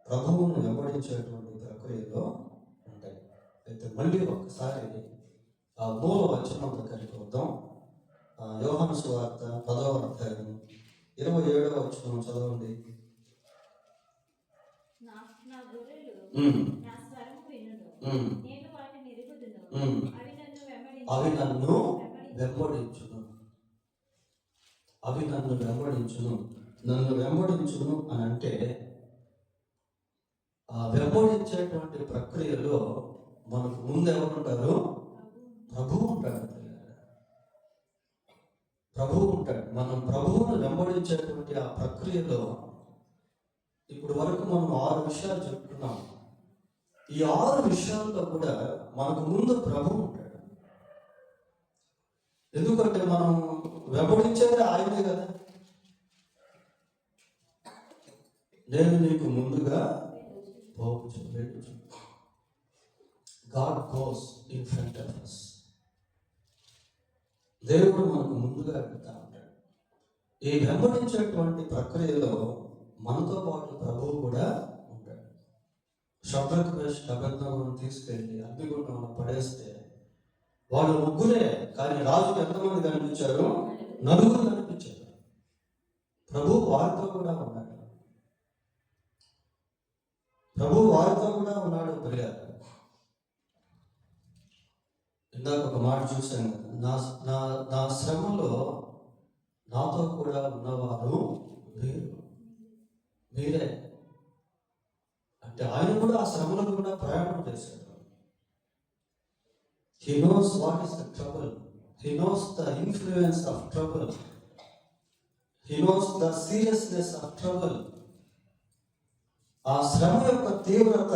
ప్రభువును వెంబడించేటువంటి ప్రక్రియలో ఉంటాయి. అయితే మళ్ళీ ఒకసారి ఆ మూల వచనం దగ్గరికి వద్దాం. యోహాను సువార్త 10వ అధ్యాయం 27వ వచనం చదవండి. అవి నన్ను వెంబడించును. నన్ను వెంబడించును అని అంటే ఆ వెంబడించేటువంటి ప్రక్రియలో మనకు ముందు ఎవరుంటారు? ప్రభువు ఉంటాడు. మనం ప్రభువును వెంబడించేటువంటి ఆ ప్రక్రియలో ఇప్పుడు వరకు మనం 6 విషయాలు చెప్పుకున్నాం. ఈ 6 విషయాల్లో కూడా మనకు ముందు ప్రభువు ఉంటాడు. ఎందుకంటే మనం వెంబడించేది ఆయనే కదా. నేను నీకు ముందుగా పోవచ్చు. God goes in front of us. దేవుడు మనకు ముందుగా వెళ్తా ఉంటాడు. ఈ వెంబడించేటువంటి ప్రక్రియలో మనతో పాటు ప్రభువు కూడా ఉంటాడు. షద్రకు మేషకు అబేద్నెగోను తీసుకెళ్ళి అగ్నిగుండంలో పడేస్తే వాళ్ళు ముగ్గురే, కానీ రాజుకు ఎంతమంది కనిపించారు? 4 కనిపించారు. ప్రభువు వారితో కూడా ఉన్నాడు. ప్రియులారా, ఇందాక ఒక మాట చూశాను కదా, నా నా నా శ్రమలో నాతో కూడా ఉన్నవారు మీరే. అంటే ఆయన కూడా ఆ శ్రమలో కూడా ప్రయాణం చేశాడు. He knows what is the trouble. He knows the influence of trouble. He knows the seriousness of trouble. ఆ శ్రమ యొక్క తీవ్రత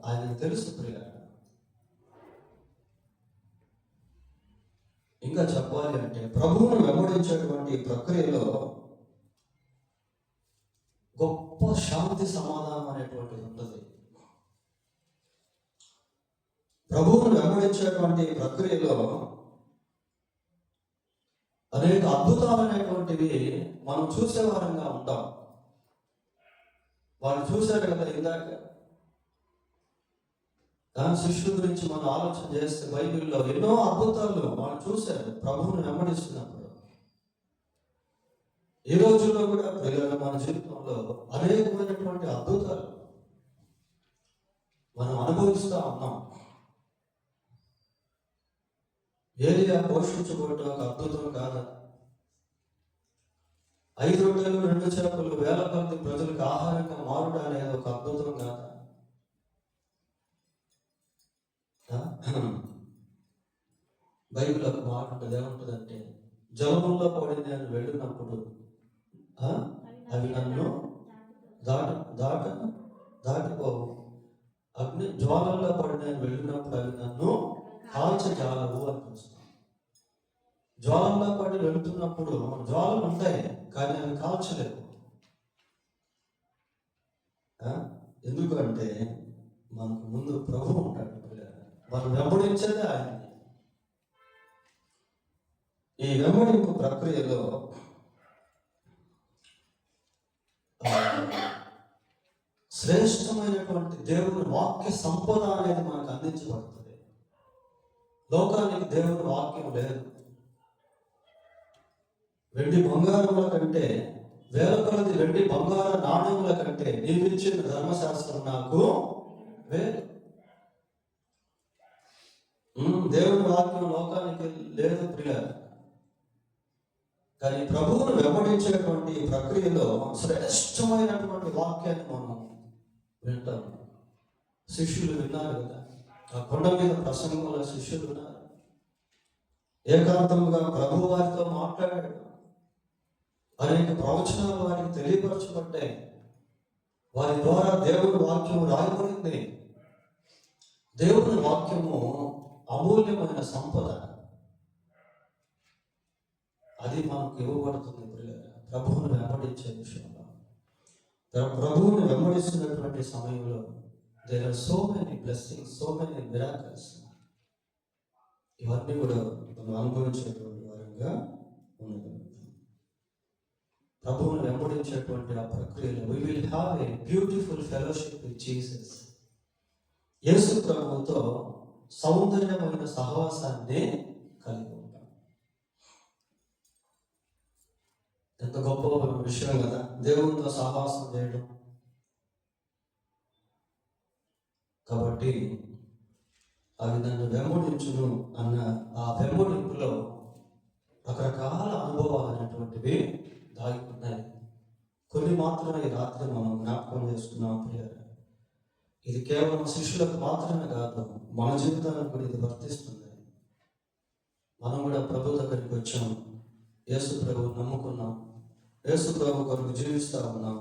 ఆయనకు తెలుసు ప్రియ. ఇంకా చెప్పాలి అంటే ప్రభువును వెంబడించేటువంటి ప్రక్రియలో గొప్ప శాంతి సమాధానం అనేటువంటిది ఉంటుంది. ప్రభువును వెంబడించేటువంటి ప్రక్రియలో అనేక అద్భుతాలనేటువంటివి మనం చూసేవారంగా ఉంటాం. వాళ్ళు చూశారు కదా ఇందాక శిష్యుల గురించి మనం ఆలోచన చేస్తే బైబిల్లో ఎన్నో అద్భుతాలు వాళ్ళు చూశారు ప్రభువును వెంబడిస్తున్నప్పుడు. ఈ రోజుల్లో కూడా పిల్లలు మన జీవితంలో అనేకమైనటువంటి అద్భుతాలు మనం అనుభవిస్తూ ఉన్నాం. ఏలియా పోషించబడటం ఒక అద్భుతం కాదా? 5 రొట్టెలు 2 చేపలు 1000 మంది ప్రజలకు ఆహారంగా మారుట అనేది ఒక అద్భుతం కాదా? బైబిల్ ఒక మాట ఉంటుంది, ఏముంటుందంటే జలముల్లో పడి నేను వెళ్ళినప్పుడు అవి నన్ను దాటిపోవు. అగ్ని జ్వాలల్లో పడి నేను వెళ్ళినప్పుడు అవి నన్ను కాల్చజాలవు అనిపిస్తుంది. జ్వాలంలో పడి వెళుతున్నప్పుడు జ్వాలలు ఉంటాయి కానీ అవి కాల్చలేవు. ఎందుకంటే మనకు ముందు ప్రభు ఉంటాడు. మనం వెంబడించేదే ఆయన. ఈ వెంబడింపు ప్రక్రియలో శ్రేష్టమైనటువంటి దేవుని వాక్య సంపద అనేది మనకు అందించబడుతుంది. లోకానికి దేవుని వాక్యం లేదు. వెండి బంగారముల కంటే 1000 కొలది వెండి బంగార నాణ్యముల కంటే నీవిచ్చిన ధర్మశాస్త్రం నాకు వేరు. దేవుని వాక్యం లోకానికి లేదు ప్రియ. కానీ ప్రభువును వెంబడించేటువంటి ప్రక్రియలో శ్రేష్టమైనటువంటి వాక్యాన్ని మనం వింటాం. శిష్యులు విన్నారు కదా, ఆ కొండ మీద ప్రసంగంలో శిష్యులు విన్నారు. ఏకాంతముగా ప్రభు వారితో మాట్లాడాడు. అనేక ప్రవచనాలు వారికి తెలియపరచబడ్డాయి. వారి ద్వారా దేవుని వాక్యము రాయబడింది. దేవుని వాక్యము అమూల్యమైన సంపద. అది మనకు ఇవ్వబడుతుంది ప్రభువును వెంబడించే విషయంలో. ప్రభువును వెంబడిస్తున్నటువంటి సమయంలో there are so many blessings, so many miracles. ఇవన్నీ కూడా మనం అనుభవించేటువంటి వారంగా ఉండగలుగుతాం. ప్రభువును వెంబడించేటువంటి ఆ ప్రక్రియలో we will have a beautiful fellowship with Jesus. యేసు ప్రభువుతో సౌందర్యమైన సహవాసాన్ని కలిగి ఉంటాం. ఎంత గొప్ప విషయం కదా దేవునితో సహవాసం చేయడం. కాబట్టి అవి నన్ను వెంబడించును అన్న ఆ వెంబడింపులో రకరకాల అనుభవాలు అనేటువంటివి దాగి ఉన్నాయి. కొన్ని మాత్రమే ఈ రాత్రి మనం జ్ఞాపకం చేసుకున్నాం ప్రియులారా. ఇది కేవలం శిష్యులకు మాత్రమే కాదు, మన జీవితానికి కూడా ఇది వర్తిస్తుంది. మనం కూడా ప్రభు దగ్గరికి వచ్చాం, యేసు ప్రభువు నమ్ముకున్నాం, యేసు ప్రభు కొరకు జీవిస్తూ ఉన్నాం.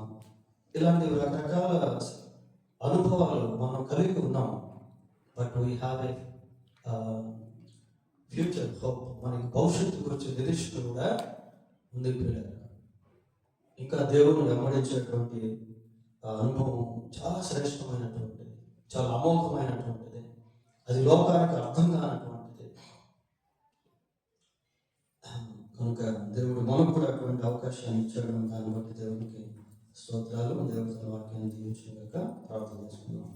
ఇలాంటి రకరకాల అనుభవాలు మనం కలిగి ఉన్నాం. But we have a future hope. మనకి భవిష్యత్తు గురించి నిరీక్షణ కూడా ఉంది పిల్లలు. ఇంకా దేవుని వెంబడించేటువంటి అనుభవం చాలా శ్రేష్టమైనటువంటిది, చాలా అమోఘమైనటువంటిది. అది లోకానికి అర్థం కానటువంటిది. కనుక దేవుడు మనకు కూడా అటువంటి అవకాశాన్ని ఇచ్చాడు. దాన్ని బట్టి దేవునికి స్తోత్రాలు. దేవుడి వాక్యాన్ని దీవించక ప్రార్థన చేసుకున్నాం.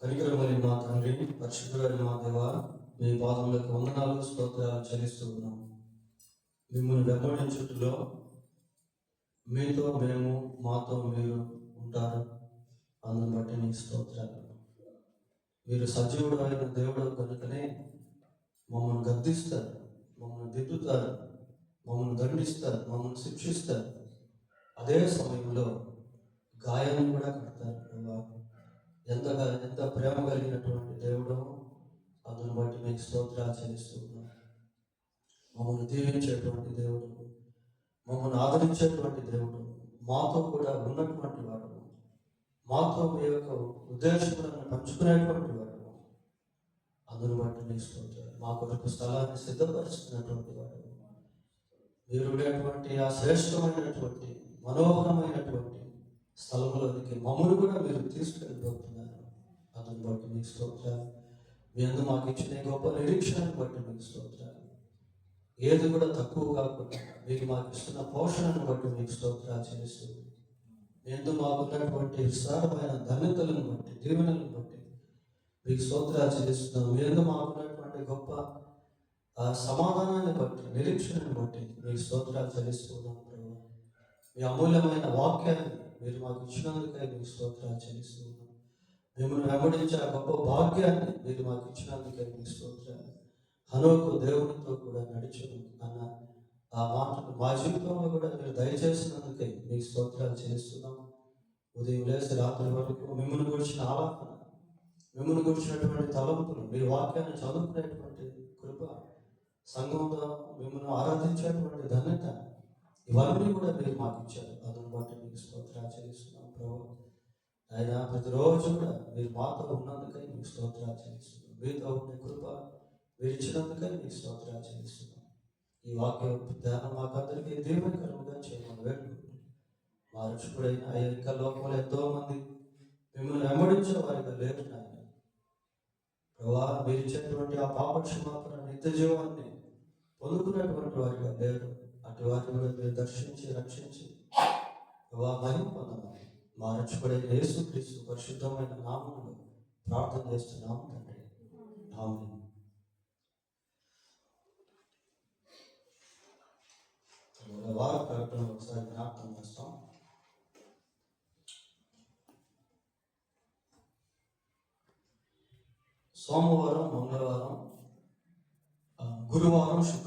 కనికరమైన మా తండ్రి, పరిశుద్ధుడైన మా దేవా, మీ పాదములకు వందనాలు స్తోత్రాలు చెల్లిస్తూ ఉన్నాం. మిమ్మల్ని వెంబడించుటలో మీతో మేము, మాతో మీరు ఉంటారు. అందుని బట్టి మీకు స్తోత్రాలు. మీరు సజీవుడు అయిన దేవుడు కనుకనే మమ్మల్ని గద్దిస్తారు, మమ్మల్ని దిద్దుతారు, మమ్మల్ని దండిస్తారు, మమ్మల్ని శిక్షిస్తారు. అదే సమయంలో గాయాన్ని కూడా కడతారు. ఎంత ప్రేమ కలిగినటువంటి దేవుడు, అందుని బట్టి మీకు స్తోత్రాలు చెల్లిస్తున్నాం. మమ్మల్ని దీవించేటువంటి దేవుడు, మమ్మల్ని ఆదరించేటువంటి దేవుడు, మాతో కూడా ఉన్నటువంటి వాడు, మాతో మీ యొక్క ఉద్దేశములను పంచుకునేటువంటి వాడు, అందుని బట్టి మీకు స్తోత్రాలు. మా కొరకు స్థలాన్ని సిద్ధపరుస్తున్నటువంటి వాడు, మీరు ఉండేటువంటి ఆ శ్రేష్టమైనటువంటి మనోహరమైనటువంటి స్థలంలోనికి మమ్మల్ని కూడా మీరు తీసుకెళ్ళిపోతున్నారు. అందుని బట్టి మీకు స్తోత్రాలు. మీ అందు మాకు ఇచ్చిన గొప్ప నిరీక్షణను బట్టి మీకు స్తోత్రాలు. ఏది కూడా తక్కువ కాకుండా మీరు మాకు ఇస్తున్న పోషణను బట్టి మీకు స్తోత్రాలు చెల్లిస్తుంది. మీ అందు మాకున్నటువంటి విస్తారమైన ధన్యతలను బట్టి, దీవెనలను బట్టి మీకు స్తోత్రాలు చెల్లిస్తున్నాం. మీ అందు మాకున్నటువంటి గొప్ప సమాధానాన్ని బట్టి, నిరీక్షణను బట్టి మీకు స్తోత్రాలు చెల్లిస్తున్నాం. మీ అమూల్యమైన వాక్యాన్ని మీరు మాకు ఇచ్చినందుకై మీకు స్తోత్రాలు చెల్లిస్తున్నాం. మిమ్మల్ని వెంబడించే ఆ గొప్ప భాగ్యాన్ని మీరు మాకు ఇచ్చినందుకై మీకు స్తోత్రాలు. హనోకు దేవునితో కూడా నడిచును అన్న ఆ మాటలు మా జీవితంలో కూడా మీరు దయచేసినందుకై మీకు స్తోత్రాలు చెల్లిస్తున్నాం. ఉదయం లేసి రాత్రి వరకు మిమ్మల్ని గురించిన ఆలోచన, మిమ్మల్ని గురించినటువంటి తలంపులు, మీ వాక్యాన్ని చదువుకునేటువంటి కృప, సంఘంలో మిమ్మల్ని ఆరాధించేటువంటి ధన్యత, ఇవన్నీ కూడా మీరు మాకు ఇచ్చారు. అందుని బట్టి మీకు స్తోత్రాలు చెల్లిస్తున్నాం. ప్రభు ఆయన ప్రతిరోజు కూడా మీరు మాతో ఉన్నందుకై మీకు స్తోత్రాలు చెల్లిస్తున్నాం. మీతో ఉండే కృప మీరు ఇచ్చినందుకై మీకు స్తోత్రాలు చెల్లిస్తున్నాం. ఈ వాక్య ధ్యానం మాకందరికీ దీవెనకరంగా చేయమని వేడుకుంటున్నాం. మా రక్షకుడైన ఆ యొక్క లోకంలో ఎంతో మంది మిమ్మల్ని వెంబడించే వారిగా లేరు నాయన. ప్రభా మీరు ఇచ్చేటువంటి ఆ పాప క్షమాపణ నిత్య జీవాన్ని పొందుకున్నటువంటి వారిగా లేరు. అటు వారిని కూడా మీరు దర్శించి రక్షించి ప్రభా మహిమ పొందమని మా రక్షకుడైన యేసుక్రీస్తు పరిశుద్ధమైన నామములో ప్రార్థన చేస్తున్నాము తండ్రి. ఆమేన్. వార ప్రకటన ఒకసారి జ్ఞాపకం చేస్తాం. సోమవారం, మంగళవారం, గురువారం, శుక్రవారం